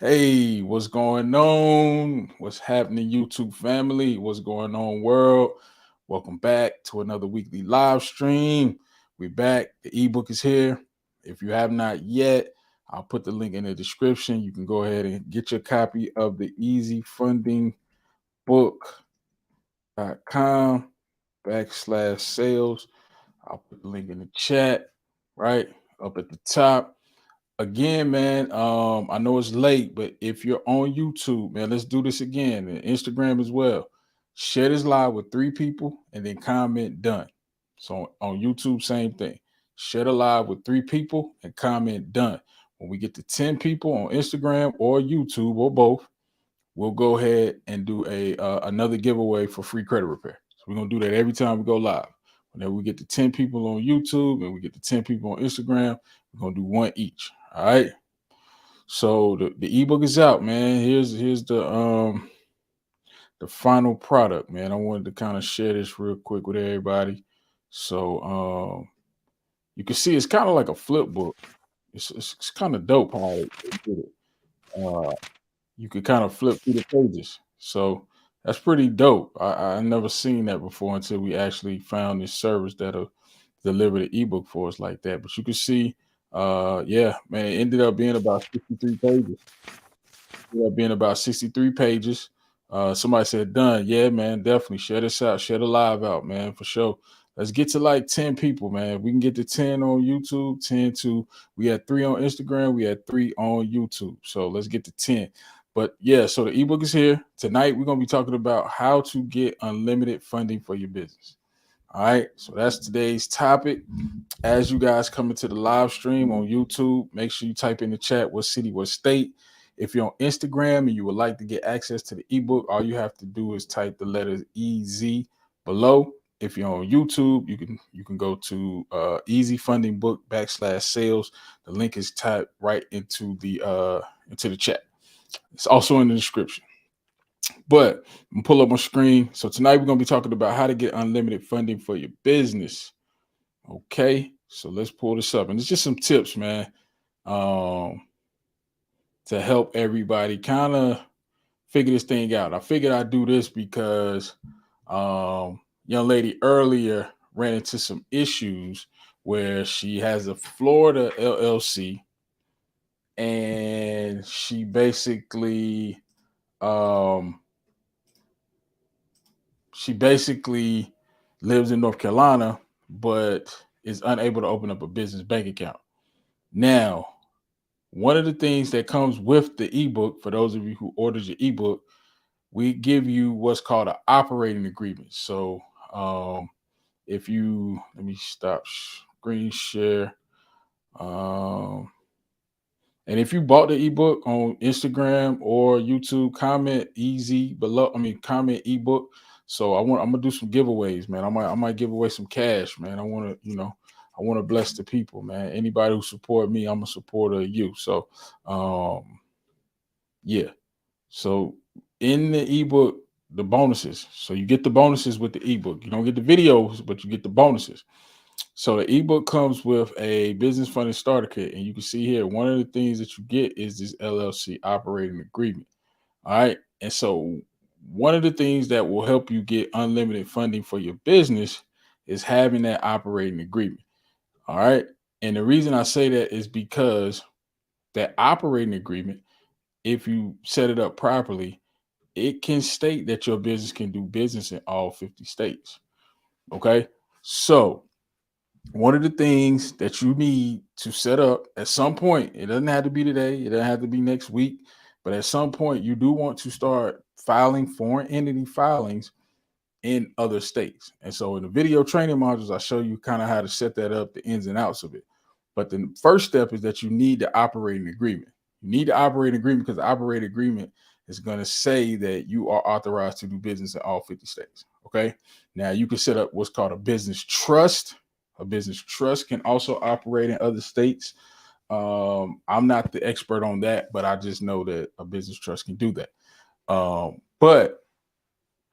Hey, what's going on? What's happening, YouTube family? What's going on, world? Welcome back to another weekly live stream. We're back. The ebook is here. If you have not yet, I'll put the link in the description. You can go ahead and get your copy of the Easy Funding book.com/sales. I'll put the link in the chat right up at the top. Again, man, I know it's late, but if you're on YouTube, man, let's do this again, and Instagram as well. Share this live with 3 people and then comment done. So on YouTube, same thing. Share the live with 3 people and comment done. When we get to 10 people on Instagram or YouTube or both, we'll go ahead and do a another giveaway for free credit repair. So we're gonna do that every time we go live. Whenever we get to 10 people on YouTube and we get to 10 people on Instagram, we're gonna do one each. All right. So the ebook is out, man. Here's the final product, man. I wanted to kind of share this real quick with everybody. So you can see it's kind of like a flip book. It's kind of dope how they did it. Uh, you could kind of flip through the pages. So that's pretty dope. I never seen that before until we actually found this service that'll deliver the ebook for us like that. But you can see, yeah, man, it ended up being about 63 pages. Ended up being about 63 pages. Somebody said done. Yeah, man, definitely share this out, share the live out, man, for sure. Let's get to like 10 people, man. If we can get to 10 on YouTube, 10 to we had 3 on Instagram, we had 3 on YouTube. So let's get to 10. But yeah, so the ebook is here. Tonight we're gonna be talking about how to get unlimited funding for your business. All right, so that's today's topic. As you guys come into the live stream on YouTube, make sure you type in the chat what city, what state. If you're on Instagram and you would like to get access to the ebook, all you have to do is type the letters EZ below. If you're on YouTube, you can go to Easy Funding Book /sales. The link is typed right into the chat. It's also in the description. But I'm gonna pull up my screen. So tonight we're gonna be talking about how to get unlimited funding for your business. Okay, so let's pull this up, and it's just some tips, man, um, to help everybody kind of figure this thing out. I figured I'd do this because young lady earlier ran into some issues where she has a Florida LLC, and um, she basically lives in North Carolina, but is unable to open up a business bank account. Now, one of the things that comes with the ebook, for those of you who ordered your ebook, we give you what's called an operating agreement. So, if you let me stop screen share, um, and if you bought the ebook on Instagram or YouTube, comment easy below. I mean, comment ebook. So I'm gonna do some giveaways, man. I might give away some cash, man. I want to bless the people, man. Anybody who support me, I'm a supporter of you. So um yeah. So in the ebook, the bonuses. So you get the bonuses with the ebook. You don't get the videos, but you get the bonuses. So the ebook comes with a business funding starter kit, and you can see here one of the things that you get is this LLC operating agreement. All right, and so one of the things that will help you get unlimited funding for your business is having that operating agreement. All right, and the reason I say that is because that operating agreement, if you set it up properly, it can state that your business can do business in all 50 states. Okay, so one of the things that you need to set up at some point, it doesn't have to be today, it doesn't have to be next week, but at some point, you do want to start filing foreign entity filings in other states. And so in the video training modules, I show you kind of how to set that up, the ins and outs of it. But the first step is that you need the operating agreement. You need the operating agreement because the operating agreement is going to say that you are authorized to do business in all 50 states. Okay. Now you can set up what's called a business trust. A business trust can also operate in other states. I'm not the expert on that, but I just know that a business trust can do that. But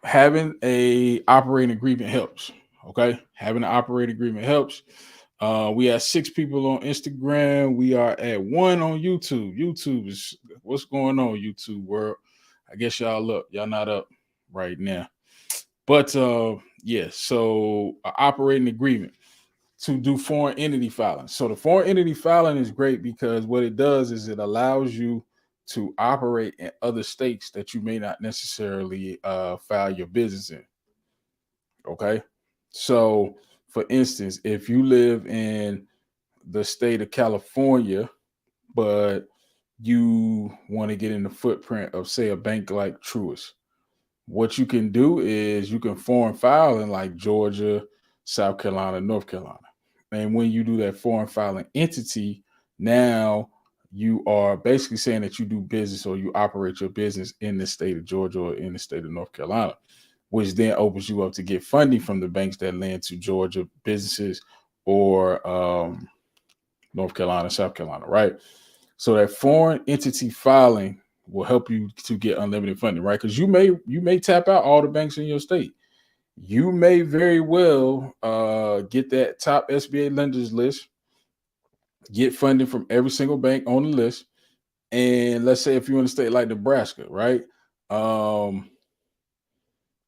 having a operating agreement helps. Okay, having an operating agreement helps. We have 6 people on Instagram. We are at 1 on YouTube. YouTube is What's going on, YouTube world? I guess y'all up. Y'all not up right now. But yeah, so operating agreement to do foreign entity filing. So the foreign entity filing is great because what it does is it allows you to operate in other states that you may not necessarily file your business in. Okay. So for instance, if you live in the state of California, but you want to get in the footprint of, say, a bank like Truist, what you can do is you can foreign file in like Georgia, South Carolina, North Carolina. And when you do that foreign filing entity, now you are basically saying that you do business or you operate your business in the state of Georgia or in the state of North Carolina, which then opens you up to get funding from the banks that lend to Georgia businesses or North Carolina, South Carolina, right? So that foreign entity filing will help you to get unlimited funding, right? Because you may tap out all the banks in your state. You may very well get that top SBA lenders list, get funding from every single bank on the list. And let's say if you're in a state like Nebraska, right? Um,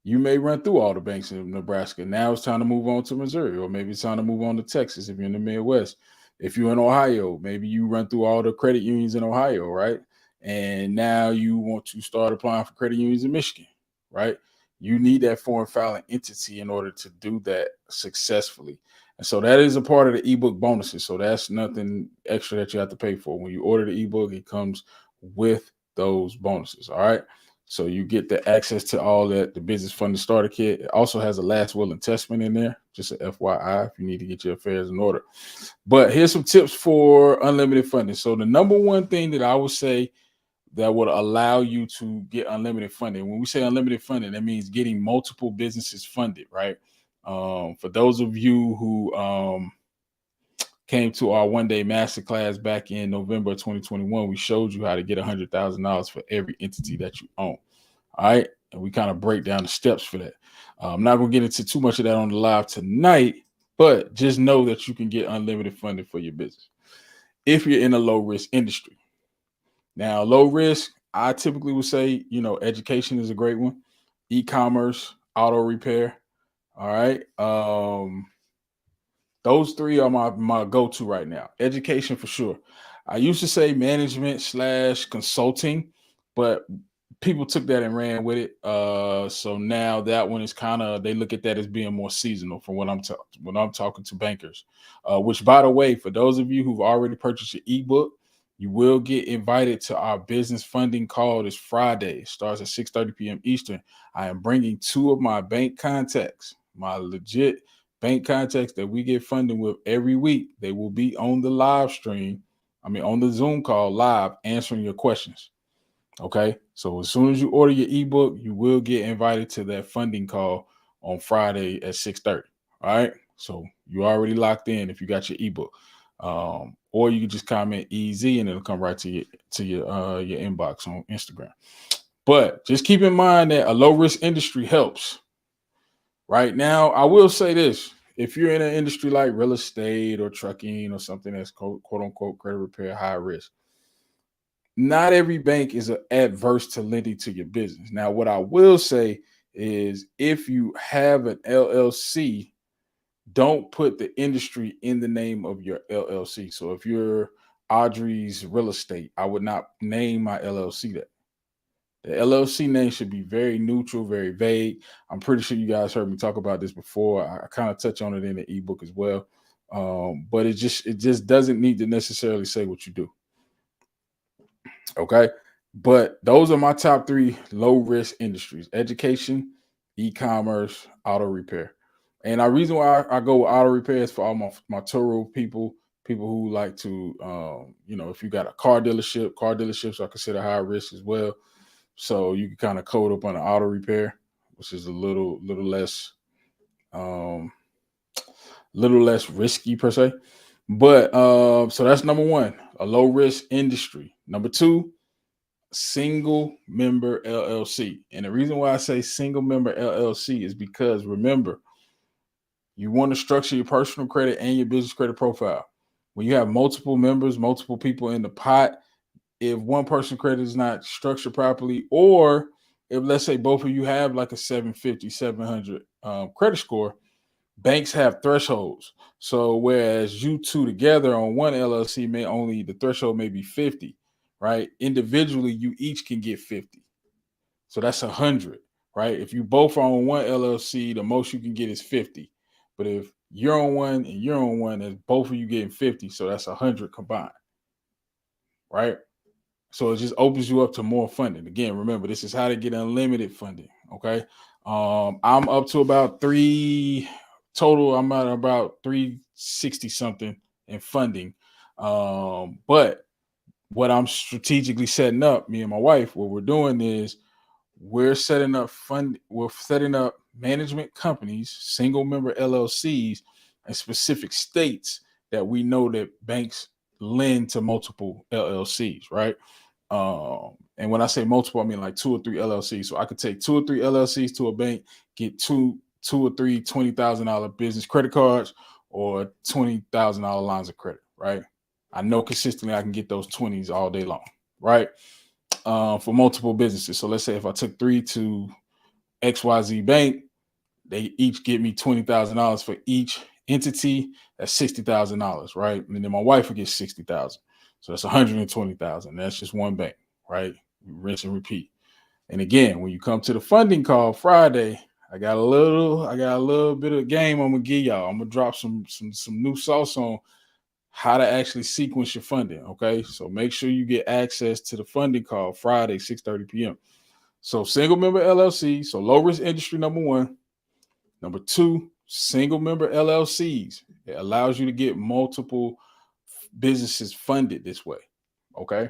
you may run through all the banks in Nebraska. Now it's time to move on to Missouri, or maybe it's time to move on to Texas if you're in the Midwest. If you're in Ohio, maybe you run through all the credit unions in Ohio, right? And now you want to start applying for credit unions in Michigan, right? You need that foreign filing entity in order to do that successfully. And so that is a part of the ebook bonuses. So that's nothing extra that you have to pay for. When you order the ebook, it comes with those bonuses. All right. So you get the access to all that, the business funding starter kit. It also has a last will and testament in there, just an FYI, if you need to get your affairs in order. But here's some tips for unlimited funding. So the number one thing that I would say that would allow you to get unlimited funding. When we say unlimited funding, that means getting multiple businesses funded, right? For those of you who came to our one-day masterclass back in November 2021, we showed you how to get $100,000 for every entity that you own. All right. And we kind of break down the steps for that. I'm not going to get into too much of that on the live tonight, but just know that you can get unlimited funding for your business if you're in a low risk industry. Now, low risk, I typically would say, education is a great one. E-commerce, auto repair. All right. Those three are my go-to right now. Education for sure. I used to say management/consulting, but people took that and ran with it. So now that one is kind of, they look at that as being more seasonal from when I'm talking to bankers. Which, by the way, for those of you who've already purchased your ebook, you will get invited to our business funding call this Friday. It starts at 6:30 p.m. Eastern. I am bringing two of my bank contacts, my legit bank contacts that we get funding with every week. They will be on the live stream. On the Zoom call live answering your questions. Okay. So as soon as you order your ebook, you will get invited to that funding call on Friday at 6:30. All right. So you already locked in if you got your ebook. Or you can just comment EZ and it'll come right to your inbox on Instagram. But just keep in mind that a low risk industry helps. Right now, I will say this. If you're in an industry like real estate or trucking or something that's quote unquote credit repair high risk, not every bank is adverse to lending to your business. Now, what I will say is if you have an LLC, don't put the industry in the name of your LLC. So if you're Audrey's Real Estate, I would not name my LLC that. The LLC name should be very neutral, very vague. I'm pretty sure you guys heard me talk about this before. I kind of touch on it in the ebook as well. But it just doesn't need to necessarily say what you do. Okay. But those are my top three low risk industries: education, e-commerce, auto repair. And the reason why I go with auto repair is for all my Toro people who like to, if you got a car dealerships are considered high risk as well. So you can kind of code up on an auto repair, which is a little less risky per se. But so that's number one, a low risk industry. Number two, single member LLC. And the reason why I say single member LLC is because remember, you want to structure your personal credit and your business credit profile. When you have multiple members, multiple people in the pot, if one person credit is not structured properly, or if let's say both of you have like a 750, 700 credit score, banks have thresholds. So whereas you two together on one LLC may only the threshold may be 50, right? Individually, you each can get 50. So that's 100, right? If you both are on one LLC, the most you can get is 50. But if you're on one and you're on one, and both of you getting 50, so that's 100 combined, right? So it just opens you up to more funding. Again, remember, this is how to get unlimited funding. Okay. I'm up to about three total. I'm at about 360 something in funding. But what I'm strategically setting up, me and my wife, what we're doing is we're setting up management companies, single member LLCs in specific states that we know that banks lend to multiple LLCs, right? And when I say multiple, I mean like two or three LLCs. So I could take two or three LLCs to a bank, get two or three $20,000 business credit cards or $20,000 lines of credit, right? I know consistently I can get those 20s all day long, right? For multiple businesses. So let's say if I took three to XYZ Bank, they each give me $20,000 for each entity. That's $60,000, right? And then my wife will get 60,000. So that's 120,000. That's just one bank, right? Rinse and repeat. And again, when you come to the funding call Friday, I got a little bit of game I'm gonna give y'all. I'm gonna drop some new sauce on how to actually sequence your funding. Okay. So make sure you get access to the funding call Friday, 6:30 p.m. So single member LLC, so low risk industry, number one. Number two, single member LLCs. It allows you to get multiple businesses funded this way. Okay.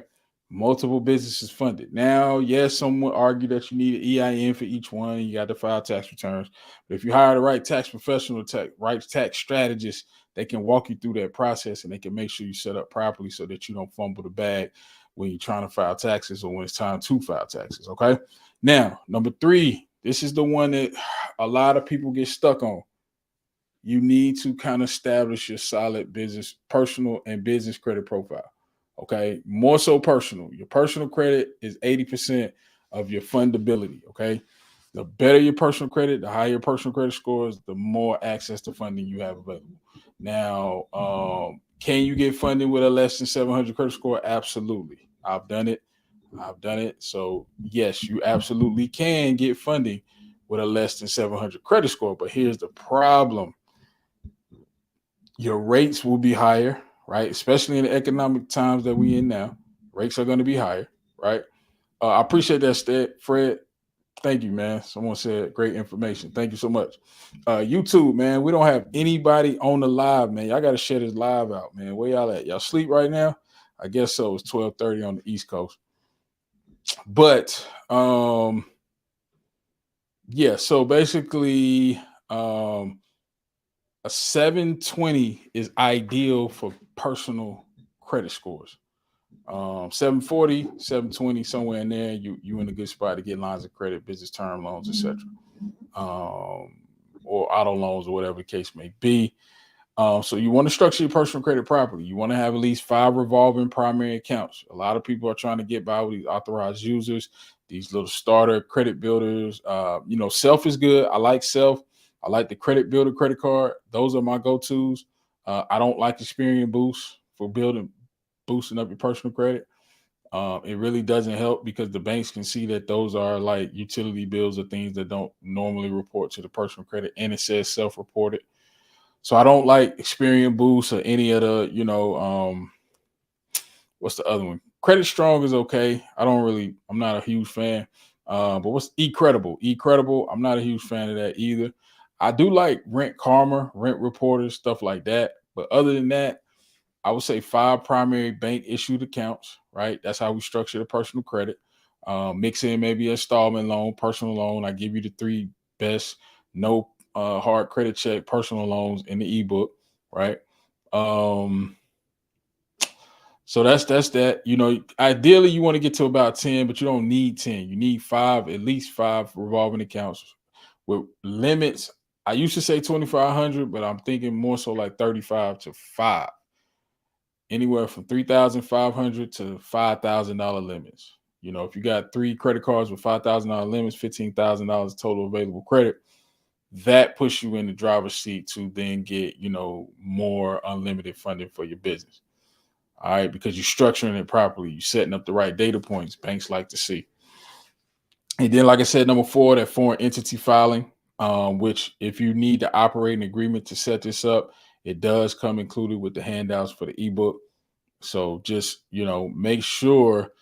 Multiple businesses funded. Now, yes, some would argue that you need an EIN for each one. You got to file tax returns. But if you hire the right tax professional, right tax strategist, they can walk you through that process and they can make sure you set up properly so that you don't fumble the bag when you're trying to file taxes or when it's time to file taxes. Okay. Now, number three, this is the one that a lot of people get stuck on. You need to kind of establish your solid business, personal and business credit profile. Okay. More so personal. Your personal credit is 80% of your fundability. Okay. The better your personal credit, the higher your personal credit scores, the more access to funding you have available. Now, can you get funding with a less than 700 credit score? Absolutely. I've done it. So, yes, you absolutely can get funding with a less than 700 credit score. But here's the problem: your rates will be higher, right? Especially in the economic times that we in now, rates are going to be higher, right? I appreciate that, Fred. Thank you, man. Someone said great information. Thank you so much. YouTube, man, we don't have anybody on the live, man. Y'all got to share this live out, man. Where y'all at? Y'all sleep right now? I guess so. It's 12:30 on the East Coast. But yeah, so basically a 720 is ideal for personal credit scores. 740, 720, somewhere in there, you in a good spot to get lines of credit, business term loans, etc. Or auto loans or whatever the case may be. So you want to structure your personal credit properly. You want to have at least 5 revolving primary accounts. A lot of people are trying to get by with these authorized users, these little starter credit builders. Self is good. I like Self. I like the credit builder credit card. Those are my go-tos. I don't like Experian Boost for boosting up your personal credit. It really doesn't help because the banks can see that those are like utility bills or things that don't normally report to the personal credit, and it says self-reported. So I don't like Experian Boost or any of the, what's the other one? Credit Strong is okay. I'm not a huge fan. But what's eCredible? eCredible, I'm not a huge fan of that either. I do like Rent Karma, Rent Reporter, stuff like that. But other than that, I would say 5 primary bank issued accounts, right? That's how we structure the personal credit. Mix in maybe installment loan, personal loan. I give you the 3 best, no hard credit check personal loans in the ebook, right? So that's that. Ideally you want to get to about 10, but you don't need 10. You need 5, at least 5 revolving accounts with limits. I used to say 2,500, but I'm thinking more so like 35 to 5. anywhere from $3,500 to $5,000 limits. You know, if you got 3 credit cards with $5,000 limits, $15,000 total available credit, that puts you in the driver's seat to then get, more unlimited funding for your business. All right, because you're structuring it properly, you're setting up the right data points banks like to see. And then, like I said, number 4, that foreign entity filing, which if you need to operate an agreement to set this up, it does come included with the handouts for the ebook. So just, make sure.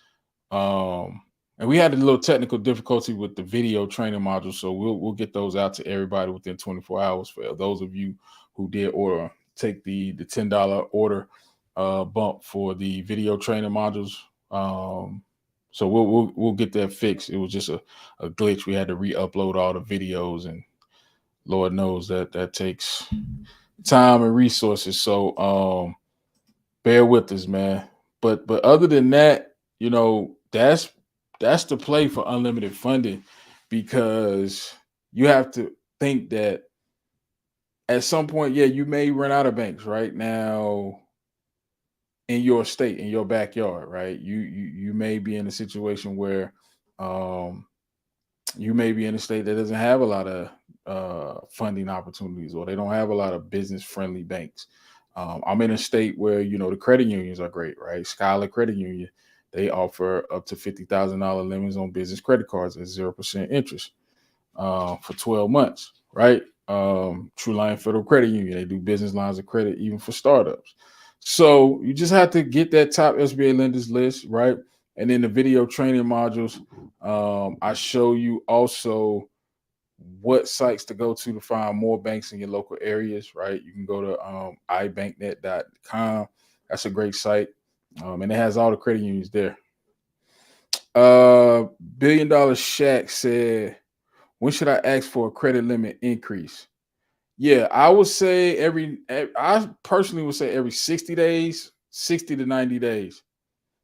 And we had a little technical difficulty with the video training module, so we'll get those out to everybody within 24 hours. For those of you who did order, take the $10 order bump for the video training modules. So we'll get that fixed. It was just a glitch. We had to re-upload all the videos, and Lord knows that takes time and resources. So bear with us, man. But other than that, that's the play for unlimited funding, because you have to think that at some point, yeah, you may run out of banks right now in your state, in your backyard, right? You may be in a situation where you may be in a state that doesn't have a lot of funding opportunities, or they don't have a lot of business friendly banks. I'm in a state where, the credit unions are great, right? Skylar Credit Union, they offer up to $50,000 limits on business credit cards at 0% interest for 12 months, right? True Line Federal Credit Union, they do business lines of credit even for startups. So you just have to get that top SBA lenders list, right? And then the video training modules, I show you also what sites to go to find more banks in your local areas, right? You can go to ibanknet.com. That's a great site. And it has all the credit unions there. $1 Billion Shaq said, when should I ask for a credit limit increase? Yeah, I would say I personally would say every 60 days, 60 to 90 days.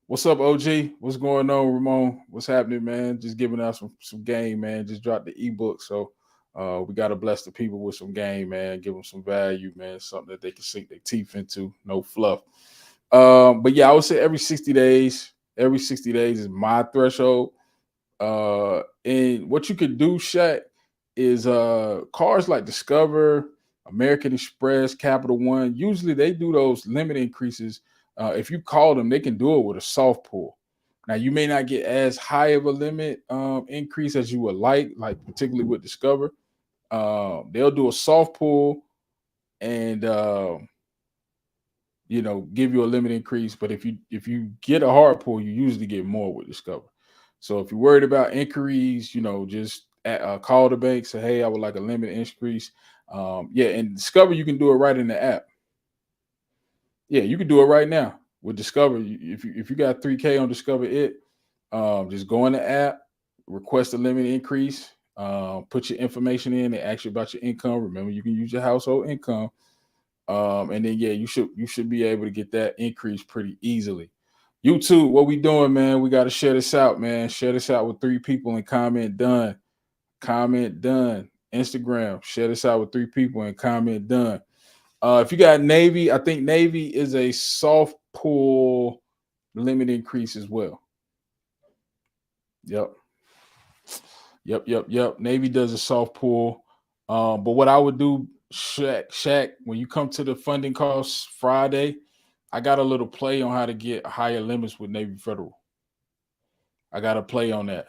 What's up, OG? What's going on, Ramon? What's happening, man? Just giving us some game, man. Just dropped the ebook. So we got to bless the people with some game, man. Give them some value, man. Something that they can sink their teeth into. No fluff. But yeah, I would say every 60 days. Every 60 days is my threshold. And what you could do, Shaq, is cars like Discover, American Express, Capital One, usually they do those limit increases. If you call them, they can do it with a soft pull. Now, you may not get as high of a limit increase as you would like particularly with Discover. They'll do a soft pull and give you a limit increase. But if you get a hard pull, you usually get more with Discover. So if you're worried about inquiries, just call the bank, say, hey, I would like a limit increase. And Discover, you can do it right in the app. Yeah, you can do it right now with Discover. If you got 3K on Discover just go in the app, request a limit increase, put your information in, they ask you about your income. Remember, you can use your household income. And then you should be able to get that increase pretty easily. YouTube, what we doing, man? We got to share this out, man. Share this out with 3 people and comment done. Comment done. Instagram, share this out with 3 people and comment done. If you got Navy, I think Navy is a soft pull limit increase as well. Yep. Navy does a soft pull. But what I would do, Shaq, when you come to the funding costs Friday, I got a little play on how to get higher limits with Navy Federal. I got a play on that.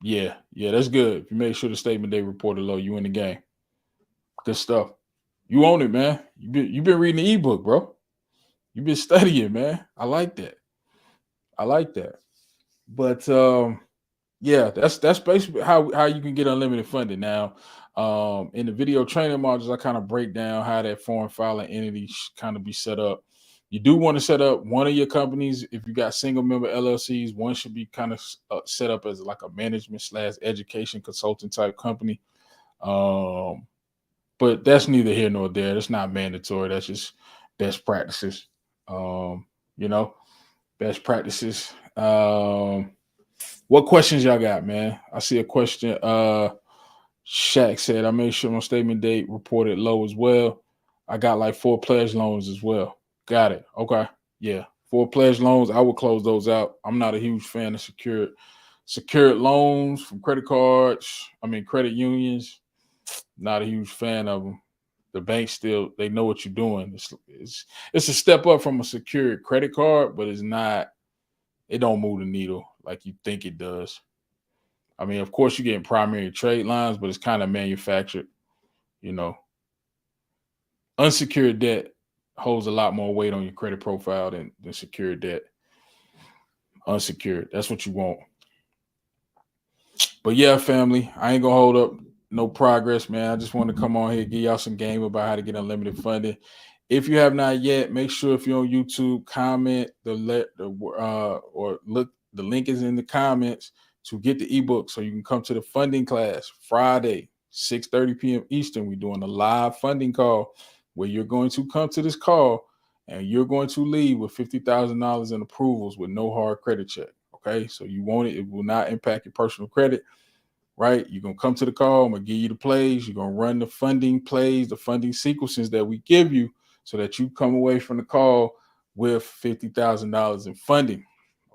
Yeah, that's good. If you make sure the statement they reported low, you in the game. Good stuff. You own it, man. You've been reading the ebook, bro. You've been studying, man. I like that. But yeah, that's basically how you can get unlimited funding. Now, in the video training modules, I kind of break down how that foreign filing entity kind of be set up. You do want to set up one of your companies. If you got single member LLCs, one should be kind of set up as like a management / education consulting type company. But that's neither here nor there. That's not mandatory. That's just best practices. Best practices. What questions y'all got, man? I see a question. Shaq said, I made sure my statement date reported low as well. I got like 4 pledge loans as well. Got it. Okay. Yeah. For pledge loans, I would close those out. I'm not a huge fan of secured loans from credit cards. I mean, credit unions. Not a huge fan of them. The banks still they know what you're doing. It's a step up from a secured credit card, but it's not. It don't move the needle like you think it does. I mean, of course, you're getting primary trade lines, but it's kind of manufactured. You know, unsecured debt holds a lot more weight on your credit profile than secured debt. Unsecured, that's what you want. But yeah, family, I ain't gonna hold up no progress, man. I just want to come on here, give y'all some game about how to get unlimited funding. If you have not yet, make sure if you're on YouTube, comment or look. The link is in the comments to get the ebook, so you can come to the funding class Friday, 6:30 p.m. Eastern. We're doing a live funding call where you're going to come to this call and you're going to leave with $50,000 in approvals with no hard credit check. Okay, so you want it; it will not impact your personal credit. Right, you're gonna come to the call. I'm gonna give you the plays. You're gonna run the funding plays, the funding sequences that we give you, so that you come away from the call with $50,000 in funding.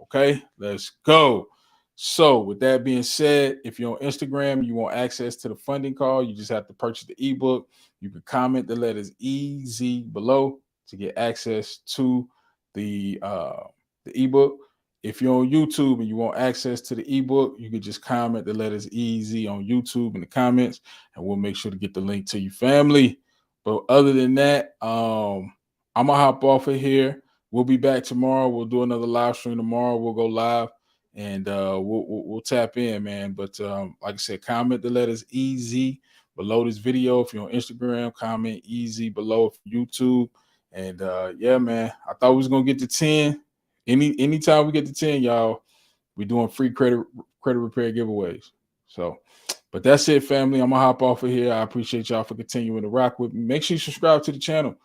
Okay, let's go. So, with that being said, if you're on Instagram, you want access to the funding call, you just have to purchase the ebook. You can comment the letters EZ below to get access to the ebook. If you're on YouTube and you want access to the ebook, you can just comment the letters EZ on YouTube in the comments, and we'll make sure to get the link to your family. But other than that, I'm gonna hop off of here. We'll be back tomorrow. We'll do another live stream tomorrow. We'll go live and we'll tap in, man. But like I said, comment the letters EZ below this video. If you're on Instagram, comment EZ below YouTube. And yeah, man, I thought we was gonna get to 10. Anytime we get to 10, y'all, we're doing free credit repair giveaways. So, but that's it, family. I'm gonna hop off of here. I appreciate y'all for continuing to rock with me. Make sure you subscribe to the channel.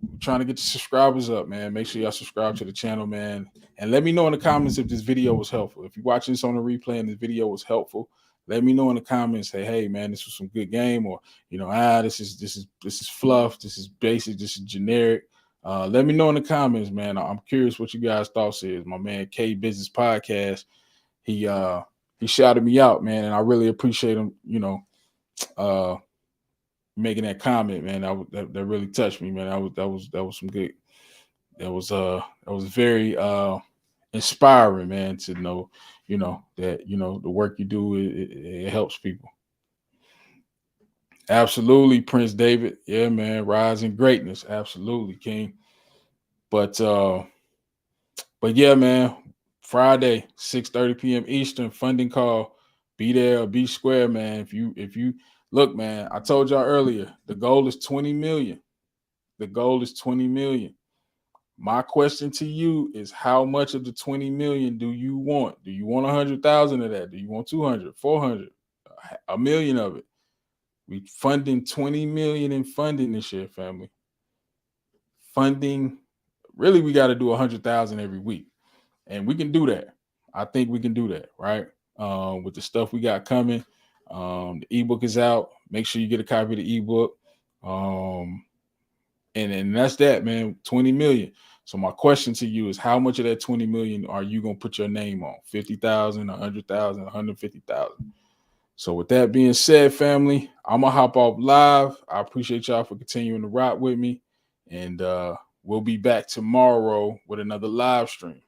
We're trying to get the subscribers up, man. Make sure y'all subscribe to the channel, man. And let me know in the comments if this video was helpful. If you're watching this on the replay and this video was helpful, let me know in the comments. Say, hey, man, this was some good game, or this is fluff. This is basic. This is generic. Let me know in the comments, man. I'm curious what you guys' thoughts is. My man K Business Podcast, he shouted me out, man, and I really appreciate him. Making that comment, man. That really touched me, man. That was some good. That was very inspiring, man. To know, that the work you do it helps people. Absolutely, Prince David. Yeah, man. Rising greatness. Absolutely, King. But yeah, man. Friday, 6:30 p.m. Eastern, funding call. Be there or be square, man. If you look, man, I told y'all earlier, the goal is 20 million. The goal is 20 million. My question to you is, how much of the 20 million do you want? Do you want 100,000 of that? Do you want 200, 400, a million of it? We funding 20 million in funding this year, family. Funding, really, we got to do 100,000 every week. And we can do that. I think we can do that, right? With the stuff we got coming. The ebook is out. Make sure you get a copy of the ebook. And that's that, man. 20 million. So my question to you is, how much of that 20 million are you going to put your name on? 50,000, 100,000, 150,000. So with that being said, family, I'm going to hop off live. I appreciate y'all for continuing to rock with me. And we'll be back tomorrow with another live stream.